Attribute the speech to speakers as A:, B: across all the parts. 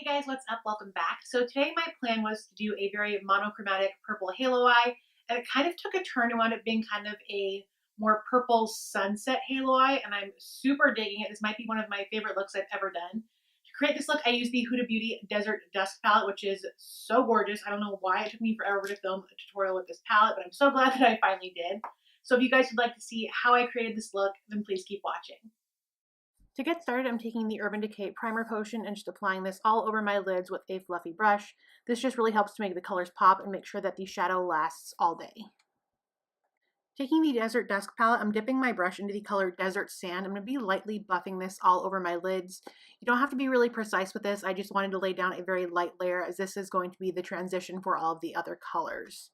A: Hey guys, what's up? Welcome back. So today my plan was to do a very monochromatic purple halo eye, and it kind of took a turn and wound up being kind of a more purple sunset halo eye, and I'm super digging it. This might be one of my favorite looks I've ever done. To create this look, I used the Huda Beauty Desert Dusk palette, which is so gorgeous. I don't know why it took me forever to film a tutorial with this palette, but I'm so glad that I finally did. So if you guys would like to see how I created this look, then please keep watching. To get started, I'm taking the Urban Decay Primer Potion and just applying this all over my lids with a fluffy brush. This just really helps to make the colors pop and make sure that the shadow lasts all day. Taking the Desert Dusk palette, I'm dipping my brush into the color Desert Sand. I'm going to be lightly buffing this all over my lids. You don't have to be really precise with this. I just wanted to lay down a very light layer as this is going to be the transition for all of the other colors.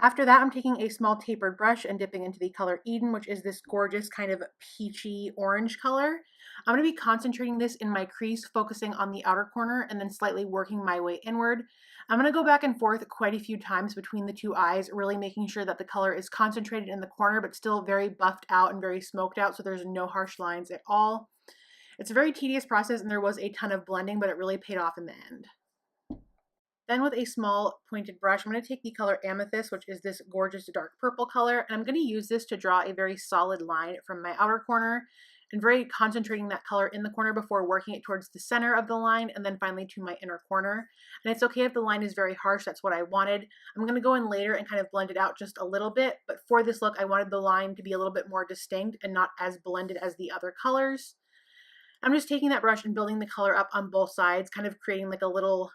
A: After that, I'm taking a small tapered brush and dipping into the color Eden, which is this gorgeous kind of peachy orange color. I'm going to be concentrating this in my crease, focusing on the outer corner and then slightly working my way inward. I'm going to go back and forth quite a few times between the two eyes, really making sure that the color is concentrated in the corner, but still very buffed out and very smoked out, so there's no harsh lines at all. It's a very tedious process, and there was a ton of blending, but it really paid off in the end. Then with a small pointed brush, I'm going to take the color Amethyst, which is this gorgeous dark purple color, and I'm going to use this to draw a very solid line from my outer corner and very concentrating that color in the corner before working it towards the center of the line and then finally to my inner corner. And it's okay if the line is very harsh, that's what I wanted. I'm going to go in later and kind of blend it out just a little bit, but for this look, I wanted the line to be a little bit more distinct and not as blended as the other colors. I'm just taking that brush and building the color up on both sides, kind of creating like a little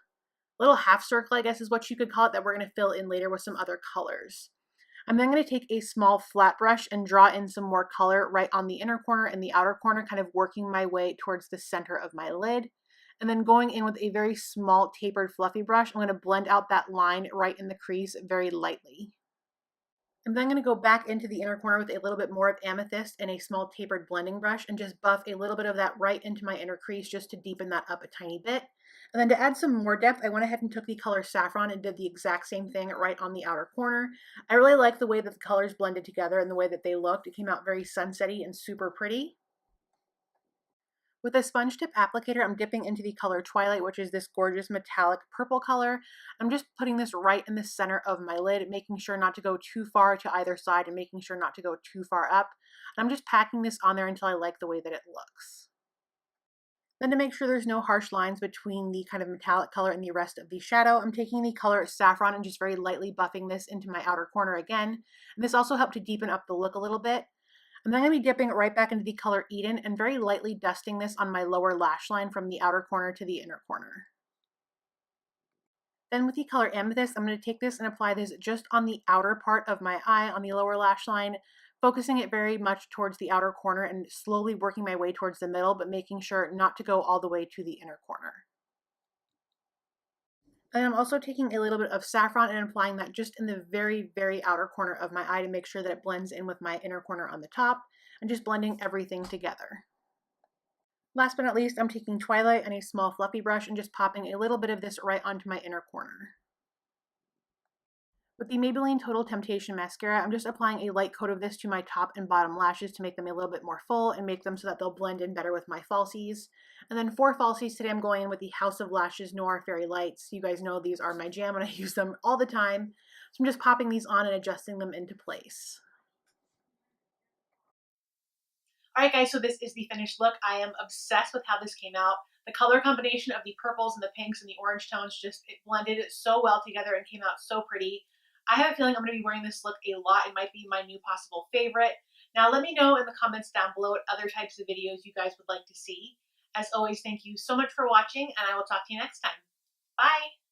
A: half circle, I guess is what you could call it, that we're going to fill in later with some other colors. I'm then going to take a small flat brush and draw in some more color right on the inner corner and the outer corner, kind of working my way towards the center of my lid. And then going in with a very small tapered fluffy brush, I'm going to blend out that line right in the crease very lightly. I'm then going to go back into the inner corner with a little bit more of Amethyst and a small tapered blending brush and just buff a little bit of that right into my inner crease just to deepen that up a tiny bit. And then to add some more depth, I went ahead and took the color Saffron and did the exact same thing right on the outer corner. I really like the way that the colors blended together and the way that they looked. It came out very sunsetty and super pretty. With a sponge tip applicator, I'm dipping into the color Twilight, which is this gorgeous metallic purple color. I'm just putting this right in the center of my lid, making sure not to go too far to either side and making sure not to go too far up. I'm just packing this on there until I like the way that it looks. Then to make sure there's no harsh lines between the kind of metallic color and the rest of the shadow, I'm taking the color Saffron and just very lightly buffing this into my outer corner again. And this also helped to deepen up the look a little bit. I'm then going to be dipping it right back into the color Eden and very lightly dusting this on my lower lash line from the outer corner to the inner corner. Then with the color Amethyst, I'm going to take this and apply this just on the outer part of my eye on the lower lash line, focusing it very much towards the outer corner and slowly working my way towards the middle, but making sure not to go all the way to the inner corner. And I'm also taking a little bit of Saffron and applying that just in the very, very outer corner of my eye to make sure that it blends in with my inner corner on the top and just blending everything together. Last but not least, I'm taking Twilight and a small fluffy brush and just popping a little bit of this right onto my inner corner. With the Maybelline Total Temptation Mascara, I'm just applying a light coat of this to my top and bottom lashes to make them a little bit more full and make them so that they'll blend in better with my falsies. And then for falsies today, I'm going in with the House of Lashes Noir Fairy Lights. You guys know these are my jam and I use them all the time. So I'm just popping these on and adjusting them into place. Alright guys, so this is the finished look. I am obsessed with how this came out. The color combination of the purples and the pinks and the orange tones it blended so well together and came out so pretty. I have a feeling I'm going to be wearing this look a lot. It might be my new possible favorite. Now let me know in the comments down below what other types of videos you guys would like to see. As always, thank you so much for watching, and I will talk to you next time. Bye!